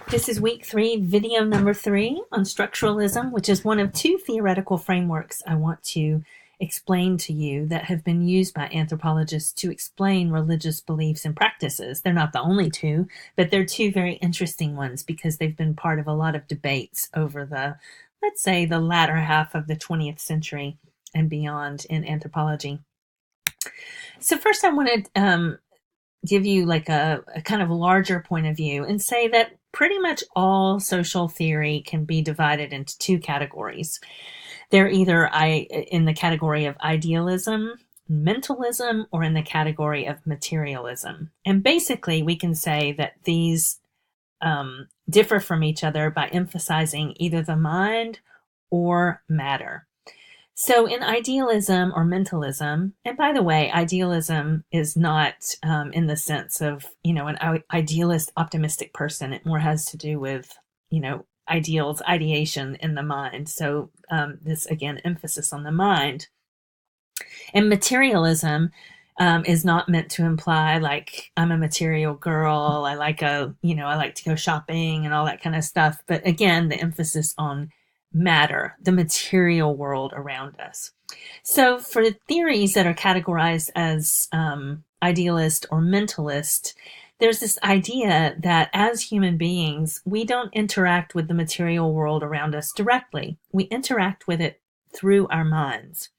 This is week 3, video number 3 on structuralism, which is one of 2 theoretical frameworks I want to explain to you that have been used by anthropologists to explain religious beliefs and practices. They're not the only 2, but they're 2 very interesting ones because they've been part of a lot of debates over let's say, the latter half of the 20th century and beyond in anthropology. So first I want to give you like a kind of larger point of view and say that pretty much all social theory can be divided into 2 categories. They're either in the category of idealism, mentalism, or in the category of materialism. And basically, we can say that these differ from each other by emphasizing either the mind or matter. So in idealism or mentalism, and by the way, idealism is not in the sense of, an idealist, optimistic person. It more has to do with, ideals, ideation in the mind. So this, again, emphasis on the mind. And materialism is not meant to imply like I'm a material girl. I like I like to go shopping and all that kind of stuff. But again, the emphasis on matter, the material world around us. So for theories that are categorized as idealist or mentalist, there's this idea that as human beings, we don't interact with the material world around us directly. We interact with it through our minds.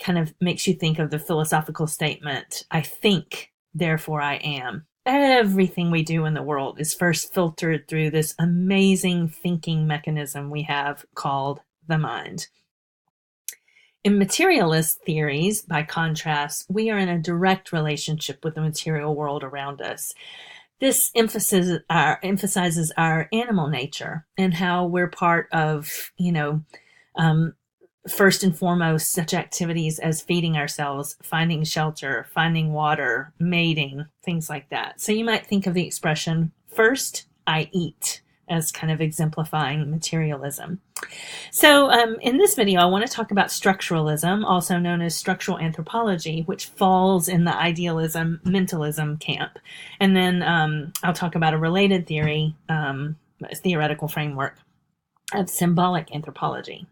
Kind of makes you think of the philosophical statement, I think, therefore I am. Everything we do in the world is first filtered through this amazing thinking mechanism we have called the mind. In materialist theories, by contrast, we are in a direct relationship with the material world around us. This emphasizes our animal nature and how we're part of, first and foremost, such activities as feeding ourselves, finding shelter, finding water, mating, things like that. So you might think of the expression, first I eat, as kind of exemplifying materialism. So in this video, I want to talk about structuralism, also known as structural anthropology, which falls in the idealism, mentalism camp. And then I'll talk about a related theory, theoretical framework of symbolic anthropology.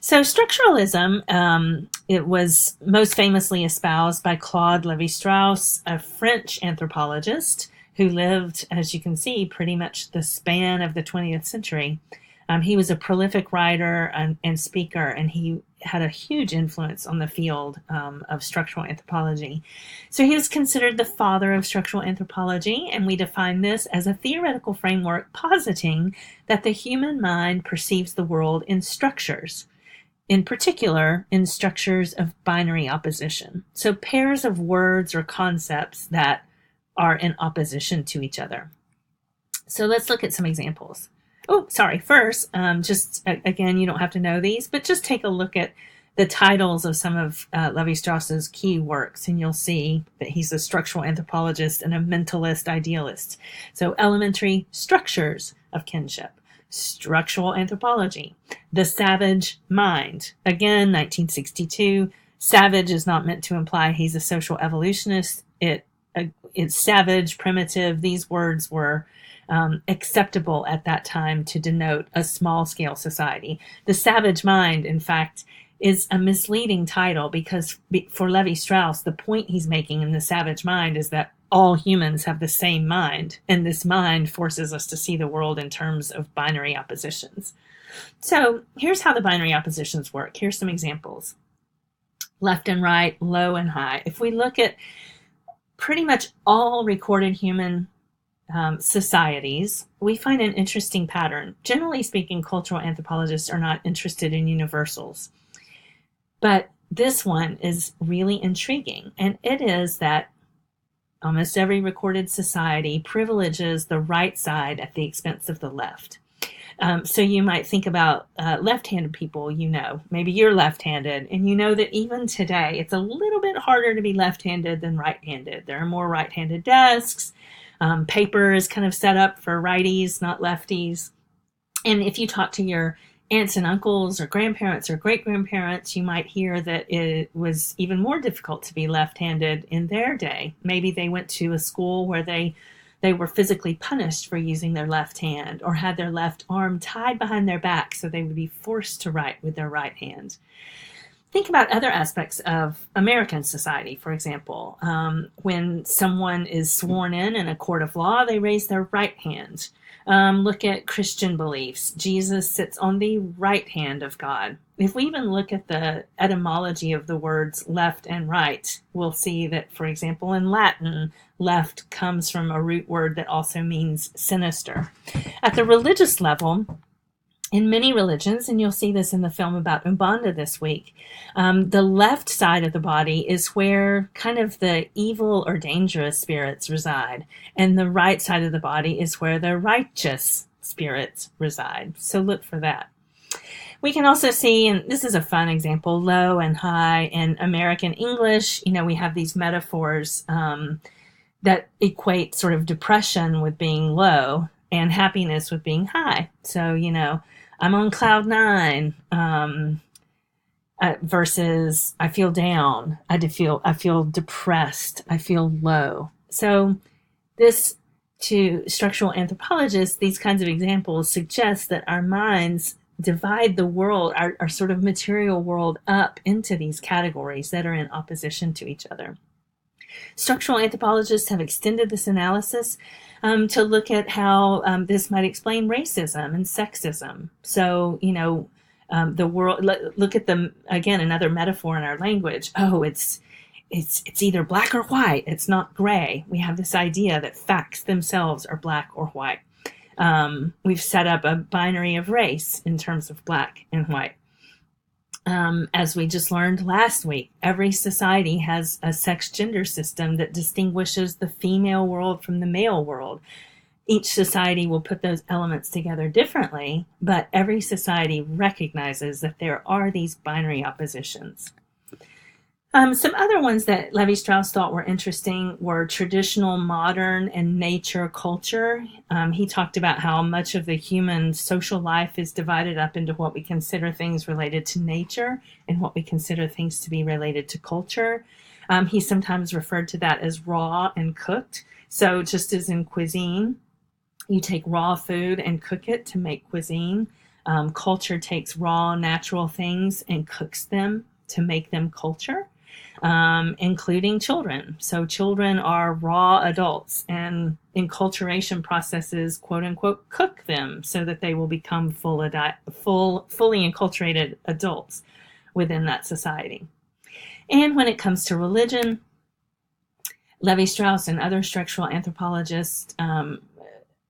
So structuralism, it was most famously espoused by Claude Lévi-Strauss, a French anthropologist who lived, as you can see, pretty much the span of the 20th century. He was a prolific writer and speaker, and he had a huge influence on the field of structural anthropology. So he was considered the father of structural anthropology, and we define this as a theoretical framework positing that the human mind perceives the world in structures, in particular in structures of binary opposition. So pairs of words or concepts that are in opposition to each other. So let's look at some examples. Oh, sorry. First, again, you don't have to know these, but just take a look at the titles of some of Lévi-Strauss's key works, and you'll see that he's a structural anthropologist and a mentalist idealist. So elementary structures of kinship, structural anthropology, the savage mind. Again, 1962. Savage is not meant to imply he's a social evolutionist. It's savage, primitive. These words were acceptable at that time to denote a small-scale society. The savage mind, in fact, is a misleading title because for Lévi-Strauss, the point he's making in the savage mind is that all humans have the same mind, and this mind forces us to see the world in terms of binary oppositions. So here's how the binary oppositions work. Here's some examples. Left and right, low and high. If we look at pretty much all recorded human societies, we find an interesting pattern. Generally speaking, cultural anthropologists are not interested in universals. But this one is really intriguing, and it is that almost every recorded society privileges the right side at the expense of the left. So you might think about left-handed people, maybe you're left-handed, and you know that even today it's a little bit harder to be left-handed than right-handed. There are more right-handed desks. Paper is kind of set up for righties, not lefties. And if you talk to your aunts and uncles or grandparents or great-grandparents, you might hear that it was even more difficult to be left-handed in their day. Maybe they went to a school where they they were physically punished for using their left hand or had their left arm tied behind their back so they would be forced to write with their right hand. Think about other aspects of American society, for example. When someone is sworn in a court of law, they raise their right hand. Look at Christian beliefs. Jesus sits on the right hand of God. If we even look at the etymology of the words left and right, we'll see that, for example, in Latin, left comes from a root word that also means sinister. At the religious level, in many religions, and you'll see this in the film about Umbanda this week, the left side of the body is where kind of the evil or dangerous spirits reside, and the right side of the body is where the righteous spirits reside. So look for that. We can also see, and this is a fun example, low and high. In American English, we have these metaphors that equate sort of depression with being low and happiness with being high. So, I'm on cloud nine versus I feel down. I feel depressed. I feel low. So this, to structural anthropologists, these kinds of examples suggest that our minds divide the world, our sort of material world, up into these categories that are in opposition to each other. Structural anthropologists have extended this analysis to look at how this might explain racism and sexism. So, the world, look at them, again, another metaphor in our language. Oh, it's either black or white. It's not gray. We have this idea that facts themselves are black or white. We've set up a binary of race in terms of black and white. As we just learned last week, every society has a sex-gender system that distinguishes the female world from the male world. Each society will put those elements together differently, but every society recognizes that there are these binary oppositions. Some other ones that Levi-Strauss thought were interesting were traditional, modern, and nature culture. He talked about how much of the human social life is divided up into what we consider things related to nature and what we consider things to be related to culture. He sometimes referred to that as raw and cooked. So just as in cuisine, you take raw food and cook it to make cuisine. Culture takes raw, natural things and cooks them to make them culture. Including children. So children are raw adults, and enculturation processes, quote unquote, cook them so that they will become fully enculturated adults within that society. And when it comes to religion, Levi-Strauss and other structural anthropologists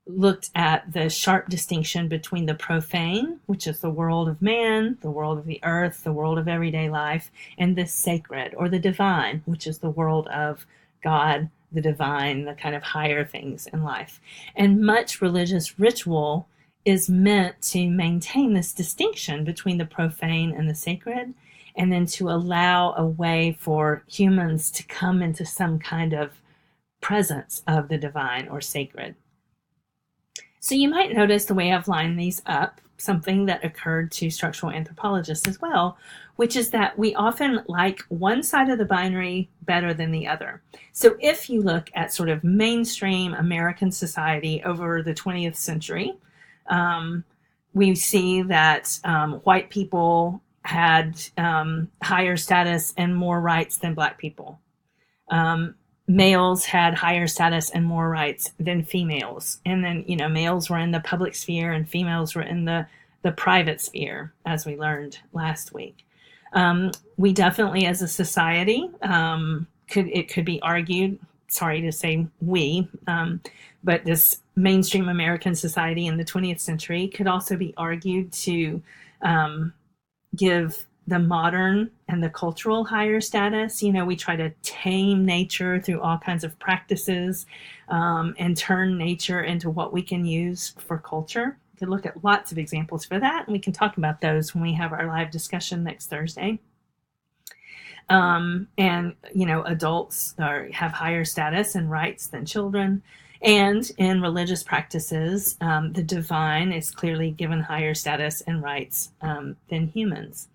looked at the sharp distinction between the profane, which is the world of man, the world of the earth, the world of everyday life, and the sacred, or the divine, which is the world of God, the divine, the kind of higher things in life. And much religious ritual is meant to maintain this distinction between the profane and the sacred, and then to allow a way for humans to come into some kind of presence of the divine or sacred. So you might notice the way I've lined these up, something that occurred to structural anthropologists as well, which is that we often like one side of the binary better than the other. So if you look at sort of mainstream American society over the 20th century, we see that white people had higher status and more rights than black people. Males had higher status and more rights than females. And then, males were in the public sphere and females were in the private sphere, as we learned last week. We definitely, as a society, it could be argued, sorry to say we, but this mainstream American society in the 20th century could also be argued to give the modern and the cultural higher status. We try to tame nature through all kinds of practices and turn nature into what we can use for culture. We could look at lots of examples for that, and we can talk about those when we have our live discussion next Thursday. Adults have higher status and rights than children. And in religious practices, the divine is clearly given higher status and rights than humans.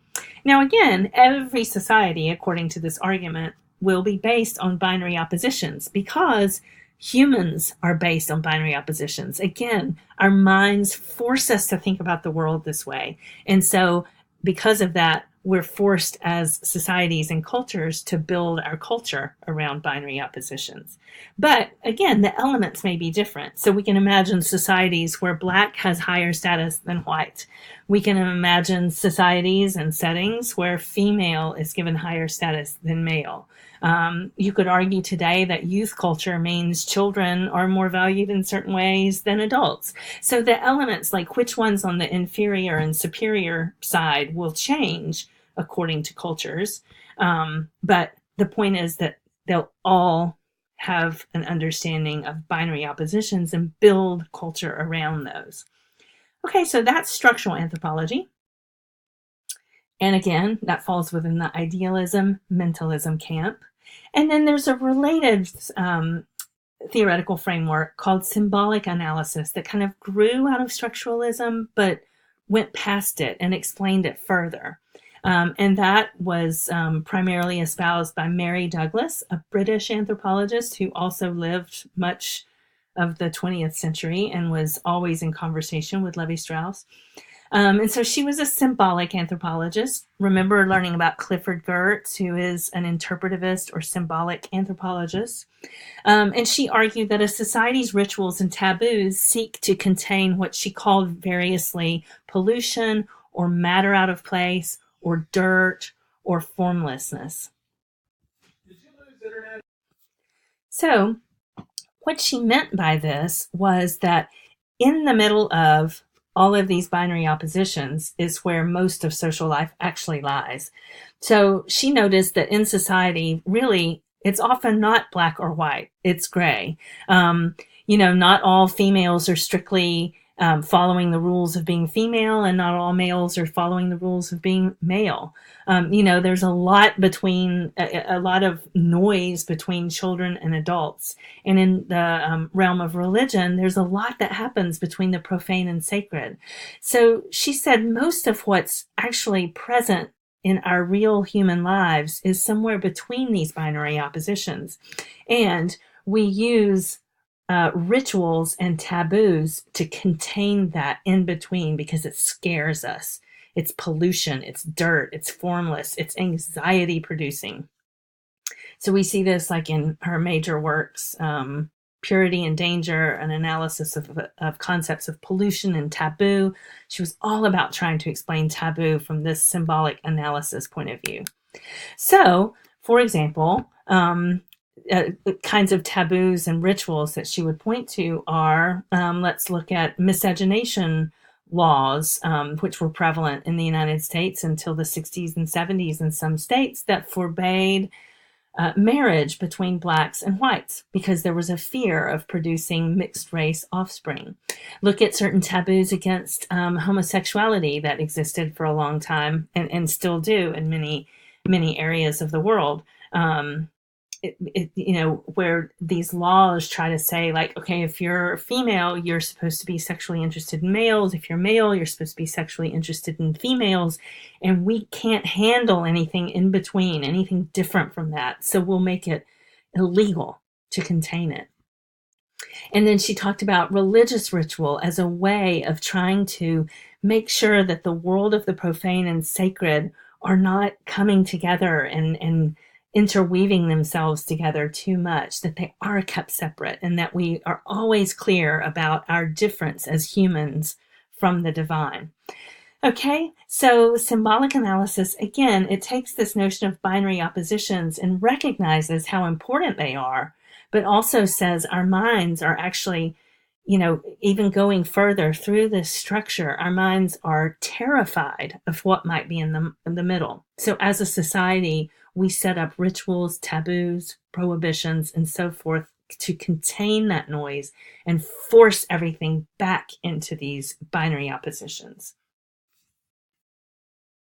Now, again, every society, according to this argument, will be based on binary oppositions because Humans are based on binary oppositions. Again, our minds force us to think about the world this way. And so, because of that, we're forced as societies and cultures to build our culture around binary oppositions. But again, the elements may be different. So we can imagine societies where black has higher status than white. We can imagine societies and settings where female is given higher status than male. You could argue today that youth culture means children are more valued in certain ways than adults. So the elements, like which ones on the inferior and superior side, will change according to cultures. But the point is that they'll all have an understanding of binary oppositions and build culture around those. Okay, so that's structural anthropology. And again, that falls within the idealism, mentalism camp. And then there's a related theoretical framework called symbolic analysis that kind of grew out of structuralism, but went past it and explained it further. And that was primarily espoused by Mary Douglas, a British anthropologist who also lived much of the 20th century and was always in conversation with Levi-Strauss. And so she was a symbolic anthropologist. Remember learning about Clifford Geertz, who is an interpretivist or symbolic anthropologist. And she argued that a society's rituals and taboos seek to contain what she called variously pollution or matter out of place or dirt or formlessness. So what she meant by this was that in the middle of all of these binary oppositions is where most of social life actually lies. So she noticed that in society, really, it's often not black or white, it's gray. Not all females are strictly following the rules of being female, and not all males are following the rules of being male. There's a lot of noise between children and adults. And in the realm of religion, there's a lot that happens between the profane and sacred. So she said most of what's actually present in our real human lives is somewhere between these binary oppositions. And we use rituals and taboos to contain that in between because it scares us. It's pollution, it's dirt, it's formless, it's anxiety producing. So we see this like in her major works, Purity and Danger, an analysis of concepts of pollution and taboo. She was all about trying to explain taboo from this symbolic analysis point of view. So, for example, kinds of taboos and rituals that she would point to are, let's look at miscegenation laws, which were prevalent in the United States until the 60s and 70s in some states, that forbade marriage between blacks and whites because there was a fear of producing mixed race offspring. Look at certain taboos against homosexuality that existed for a long time and still do in many areas of the world. Where these laws try to say, like, okay, if you're female, you're supposed to be sexually interested in males. If you're male, you're supposed to be sexually interested in females. And we can't handle anything in between, anything different from that. So we'll make it illegal to contain it. And then she talked about religious ritual as a way of trying to make sure that the world of the profane and sacred are not coming together and interweaving themselves together too much, that they are kept separate, and that we are always clear about our difference as humans from the divine. Okay, so symbolic analysis, again, it takes this notion of binary oppositions and recognizes how important they are, but also says our minds are actually, even going further through this structure, our minds are terrified of what might be in the middle. So as a society, we set up rituals, taboos, prohibitions, and so forth to contain that noise and force everything back into these binary oppositions.